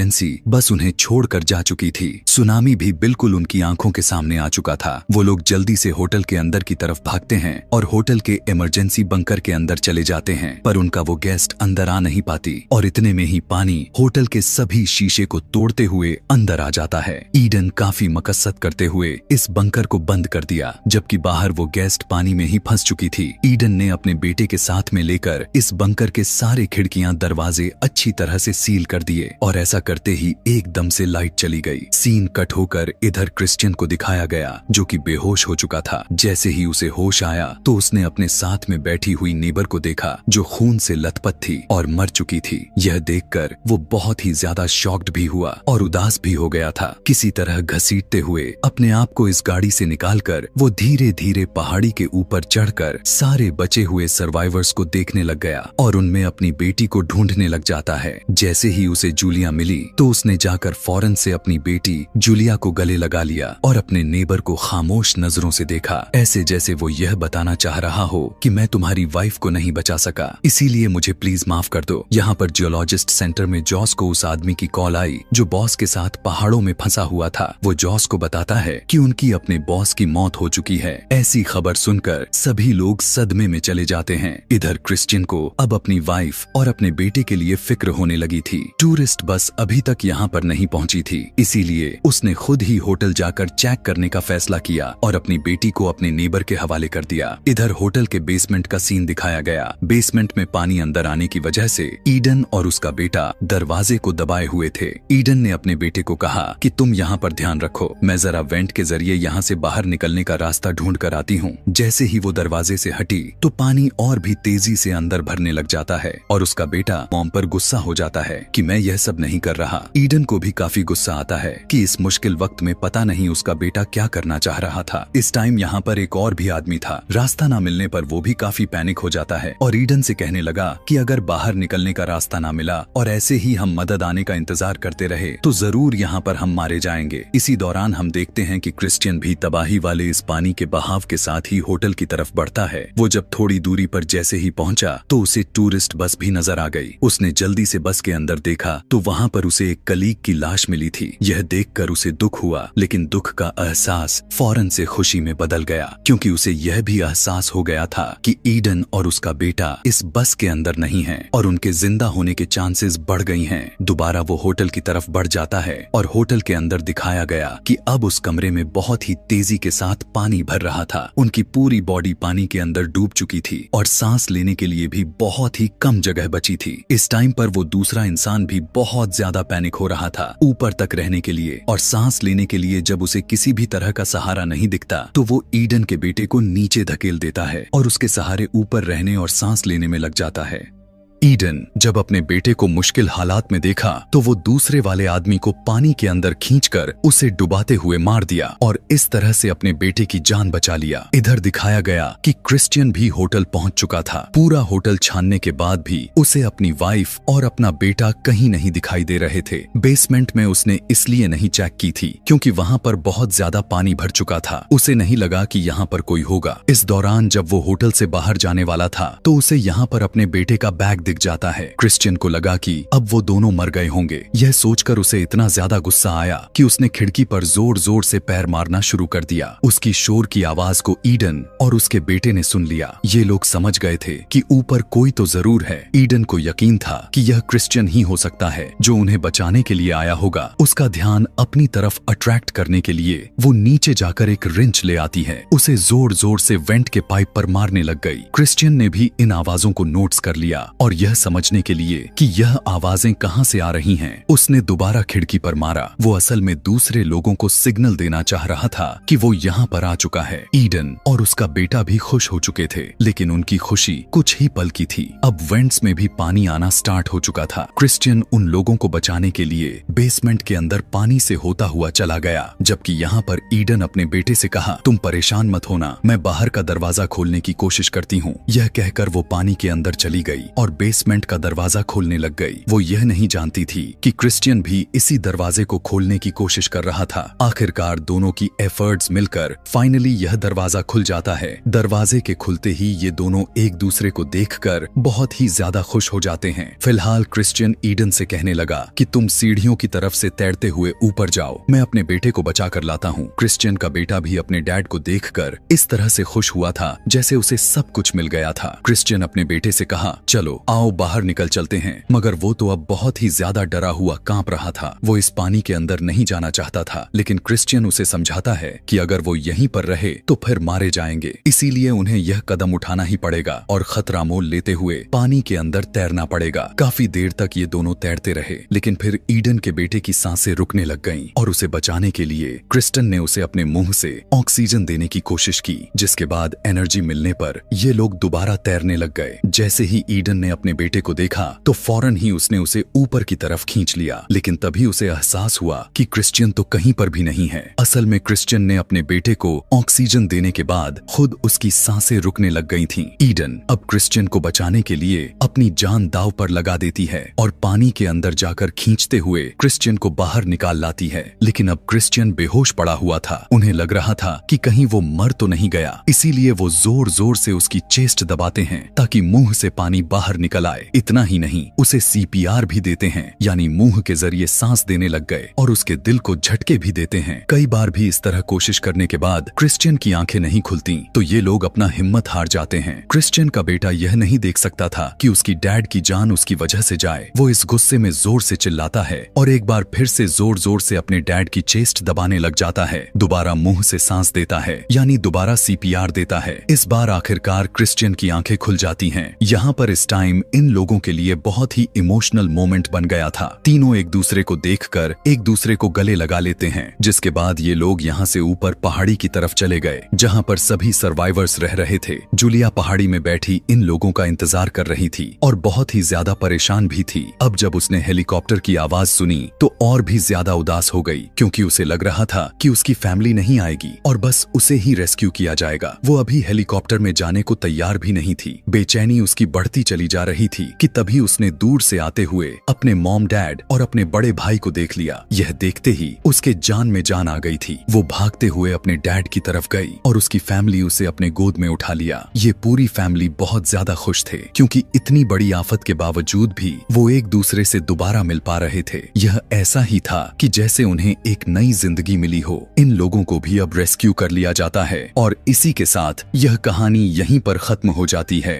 Emergency बस उन्हें छोड़कर जा चुकी थी। सुनामी भी बिल्कुल उनकी आंखों के सामने आ चुका था। वो लोग जल्दी से होटल के अंदर की तरफ भागते हैं और होटल के इमरजेंसी बंकर के अंदर चले जाते हैं, पर उनका वो गेस्ट अंदर आ नहीं पाती और इतने में ही पानी होटल के सभी शीशे को तोड़ते हुए अंदर आ जाता है। ईडन काफी मकसद करते हुए इस बंकर को बंद कर दिया, जबकि बाहर वो गेस्ट पानी में ही फंस चुकी थी। ईडन ने अपने बेटे के साथ में लेकर इस बंकर के सारे खिड़कियां दरवाजे अच्छी तरह से सील कर दिए और ऐसा करते ही एकदम से लाइट चली गई। सीन कट होकर इधर क्रिश्चियन को दिखाया गया, जो कि बेहोश हो चुका था। जैसे ही उसे होश आया तो उसने अपने साथ में बैठी हुई नेबर को देखा, जो खून से लथपथ थी और मर चुकी थी। यह देखकर वो बहुत ही ज्यादा शॉक्ड भी हुआ और उदास भी हो गया था। किसी तरह घसीटते हुए अपने आप को इस गाड़ी से निकालकर वो धीरे धीरे पहाड़ी के ऊपर चढ़कर सारे बचे हुए सर्वाइवर्स को देखने लग गया और उनमें अपनी बेटी को ढूंढने लग जाता है। जैसे ही उसे जूलिया मिली तो उसने जाकर फौरन से अपनी बेटी जूलिया को गले लगा लिया और अपने नेबर को खामोश नजरों से देखा, ऐसे जैसे वो यह बताना चाह रहा हो कि मैं तुम्हारी वाइफ को नहीं बचा सका, इसीलिए मुझे प्लीज माफ कर दो। यहाँ पर जियोलॉजिस्ट सेंटर में जॉस को उस आदमी की कॉल आई जो बॉस के साथ पहाड़ों में फंसा हुआ था। वो जॉस को बताता है कि उनकी अपने बॉस की मौत हो चुकी है। ऐसी खबर सुनकर सभी लोग सदमे में चले जाते हैं। इधर क्रिश्चियन को अब अपनी वाइफ और अपने बेटे के लिए फिक्र होने लगी थी। टूरिस्ट बस अभी तक यहाँ पर नहीं पहुँची थी, इसीलिए उसने खुद ही होटल जाकर चेक करने का फैसला किया और अपनी बेटी को अपने नेबर के हवाले कर दिया। इधर होटल के बेसमेंट का सीन दिखाया गया। बेसमेंट में पानी अंदर आने की वजह से ईडन और उसका बेटा दरवाजे को दबाए हुए थे। ईडन ने अपने बेटे को कहा कि तुम यहाँ पर ध्यान रखो, मैं जरा वेंट के जरिए यहाँ से बाहर निकलने का रास्ता ढूंढ कर आती हूँ। जैसे ही वो दरवाजे से हटी तो पानी और भी तेजी से अंदर भरने लग जाता है और उसका बेटा मॉम पर गुस्सा हो जाता है कि मैं यह सब नहीं कर रहा। ईडन को भी काफी गुस्सा आता है कि इस मुश्किल वक्त में पता नहीं उसका बेटा क्या करना चाह रहा था। इस टाइम यहाँ पर एक और भी आदमी था। रास्ता न मिलने पर वो भी काफी पैनिक हो जाता है और ईडन से कहने लगा कि अगर बाहर निकलने का रास्ता ना मिला और ऐसे ही हम मदद आने का इंतजार करते रहे तो जरूर यहाँ पर हम मारे जाएंगे। इसी दौरान हम देखते हैं कि क्रिश्चियन भी तबाही वाले इस पानी के बहाव के साथ ही होटल की तरफ बढ़ता है। वो जब थोड़ी दूरी पर जैसे ही पहुंचा तो उसे टूरिस्ट बस भी नजर आ गई। उसने जल्दी से बस के अंदर देखा तो वहाँ पर उसे एक कलीग की लाश मिली थी। यह देखकर उसे दुख हुआ, लेकिन दुख का एहसास फौरन से खुशी में बदल गया, क्योंकि उसे यह भी एहसास हो गया था कि ईडन और उसका बेटा इस बस के अंदर नहीं है और उनके जिंदा होने के चांसेस बढ़ गई हैं। दोबारा वो होटल की तरफ बढ़ जाता है और होटल के अंदर दिखाया गया कि अब उस कमरे में बहुत ही तेजी के साथ पानी भर रहा था। उनकी पूरी बॉडी पानी के अंदर डूब चुकी थी और सांस लेने के लिए भी बहुत ही कम जगह बची थी। इस टाइम पर वो दूसरा इंसान भी बहुत ज्यादा पैनिक हो रहा था। ऊपर तक रहने के लिए और सांस लेने के लिए जब उसे किसी भी तरह का सहारा नहीं दिखता तो वो ईडन के बेटे को नीचे धकेल देता है और उसके सहारे ऊपर रहने और सांस लेने में लग जाता है। ईडन जब अपने बेटे को मुश्किल हालात में देखा तो वो दूसरे वाले आदमी को पानी के अंदर खींचकर उसे डुबाते हुए मार दिया और इस तरह से अपने बेटे की जान बचा लिया। इधर दिखाया गया कि क्रिश्चियन भी होटल पहुंच चुका था। पूरा होटल छानने के बाद भी उसे अपनी वाइफ और अपना बेटा कहीं नहीं दिखाई दे रहे थे। बेसमेंट में उसने इसलिए नहीं चेक की थी क्योंकि वहां पर बहुत ज्यादा पानी भर चुका था। उसे नहीं लगा कि यहाँ पर कोई होगा। इस दौरान जब वो होटल से बाहर जाने वाला था तो उसे यहाँ पर अपने बेटे का बैग जाता है। क्रिश्चियन को लगा कि अब वो दोनों मर गए होंगे। यह सोचकर उसे इतना ज्यादा गुस्सा आया कि उसने खिड़की पर जोर जोर से पैर मारना शुरू कर दिया। उसकी शोर की आवाज को ईडन और उसके बेटे ने सुन लिया। ये लोग समझ गए थे कि ऊपर कोई तो जरूर है। ईडन को यकीन था कि यह क्रिश्चियन ही हो सकता है जो उन्हें बचाने के लिए आया होगा। उसका ध्यान अपनी तरफ अट्रैक्ट करने के लिए वो नीचे जाकर एक रिंच ले आती है। उसे जोर जोर से वेंट के पाइप पर मारने लग गई। क्रिश्चियन ने भी इन आवाजों को नोट्स कर लिया और यह समझने के लिए कि यह आवाजें कहां से आ रही हैं, उसने दोबारा खिड़की पर मारा। वो असल में दूसरे लोगों को सिग्नल देना चाह रहा था कि वो यहाँ पर आ चुका है। ईडन और उसका बेटा भी खुश हो चुके थे, लेकिन उनकी खुशी कुछ ही पल की थी। अब वेंट्स में भी पानी आना स्टार्ट हो चुका था। क्रिश्चियन उन लोगों को बचाने के लिए बेसमेंट के अंदर पानी से होता हुआ चला गया, जबकि यहाँ पर ईडन अपने बेटे से कहा, तुम परेशान मत होना, मैं बाहर का दरवाजा खोलने की कोशिश करती हूँ। यह कहकर वो पानी के अंदर चली गई और बेसमेंट का दरवाजा खोलने लग गई। वो यह नहीं जानती थी कि क्रिश्चियन भी इसी दरवाजे को खोलने की कोशिश कर रहा था। आखिरकार दोनों की एफर्ट्स मिलकर फाइनली यह दरवाजा खुल जाता है। दरवाजे के खुलते ही ये दोनों एक दूसरे को देखकर बहुत ही ज्यादा खुश हो जाते हैं। फिलहाल क्रिश्चियन ईडन से कहने लगा कि तुम सीढ़ियों की तरफ से तैरते हुए ऊपर जाओ, मैं अपने बेटे को बचा कर लाता हूँ। क्रिश्चियन का बेटा भी अपने डैड को देखकर इस तरह से खुश हुआ था जैसे उसे सब कुछ मिल गया था। क्रिश्चियन अपने बेटे से कहा, चलो आओ बाहर निकल चलते हैं, मगर वो तो अब बहुत ही ज्यादा डरा हुआ कांप रहा था। वो इस पानी के अंदर नहीं जाना चाहता था, लेकिन क्रिश्चियन उसे समझाता है कि अगर वो यहीं पर रहे तो फिर मारे जाएंगे, इसीलिए उन्हें यह कदम उठाना ही पड़ेगा और खतरा मोल लेते हुए पानी के अंदर तैरना पड़ेगा। काफी देर तक ये दोनों तैरते रहे, लेकिन फिर ईडन के बेटे की सांसें रुकने लग गईं और उसे बचाने के लिए क्रिस्टन ने उसे अपने मुंह से ऑक्सीजन देने की कोशिश की, जिसके बाद एनर्जी मिलने पर ये लोग दोबारा तैरने लग गए। जैसे ही ईडन ने अपने बेटे को देखा तो फौरन ही उसने उसे ऊपर की तरफ खींच लिया, लेकिन तभी उसे एहसास हुआ कि क्रिश्चियन तो कहीं पर भी नहीं है। असल में क्रिश्चियन ने अपने बेटे को ऑक्सीजन देने के बाद खुद उसकी सांसें रुकने लग गई थीं। ईडन अब क्रिश्चियन को बचाने के लिए अपनी जान दांव पर लगा देती है और पानी के अंदर जाकर खींचते हुए क्रिश्चियन को बाहर निकाल लाती है, लेकिन अब क्रिश्चियन बेहोश पड़ा हुआ था। उन्हें लग रहा था कि कहीं वो मर तो नहीं गया, इसीलिए वो जोर जोर से उसकी चेस्ट दबाते हैं ताकि मुंह से पानी बाहर निकल आए। इतना ही नहीं, उसे सीपीआर भी देते हैं, यानी मुंह के जरिए सांस देने लग गए और उसके दिल को झटके भी देते हैं। कई बार भी इस तरह कोशिश करने के बाद क्रिश्चियन की आंखें नहीं खुलती तो ये लोग अपना हिम्मत हार जाते हैं। क्रिश्चियन का बेटा यह नहीं देख सकता था कि उसकी डैड की जान उसकी वजह से जाए। वो इस गुस्से में जोर से चिल्लाता है और एक बार फिर से जोर जोर से अपने डैड की चेस्ट दबाने लग जाता है। दोबारा मुंह से सांस देता है, यानी दोबारा सीपीआर देता है। इस बार आखिरकार क्रिश्चियन की आंखें खुल जाती हैं। यहाँ पर इस टाइम इन लोगों के लिए बहुत ही इमोशनल मोमेंट बन गया था। तीनों एक दूसरे को देखकर एक दूसरे को गले लगा लेते हैं, जिसके बाद ये लोग यहाँ से ऊपर पहाड़ी की तरफ चले गए जहाँ पर सभी सर्वाइवर्स रह रहे थे। जूलिया पहाड़ी में बैठी इन लोगों का इंतजार कर रही थी और बहुत ही ज्यादा परेशान भी थी। अब जब उसने हेलीकॉप्टर की आवाज सुनी तो और भी ज्यादा उदास हो गई, क्योंकि उसे लग रहा था कि उसकी फैमिली नहीं आएगी और बस उसे ही रेस्क्यू किया जाएगा। वो अभी हेलीकॉप्टर में जाने को तैयार भी नहीं थी। बेचैनी उसकी बढ़ती चली जा रही थी कि तभी उसने दूर से आते हुए अपने मॉम डैड और अपने बड़े भाई को देख लिया। यह देखते ही उसके जान में जान आ गई थी। वो भागते हुए अपने डैड की तरफ गई और उसकी फैमिली उसे अपने गोद में उठा लिया। ये पूरी फैमिली बहुत ज्यादा खुश थे, क्योंकि इतनी बड़ी आफत के बावजूद भी वो एक दूसरे से दोबारा मिल पा रहे थे। यह ऐसा ही था कि जैसे उन्हें एक नई जिंदगी मिली हो। इन लोगों को भी अब रेस्क्यू कर लिया जाता है और इसी के साथ यह कहानी यहीं पर खत्म हो जाती है।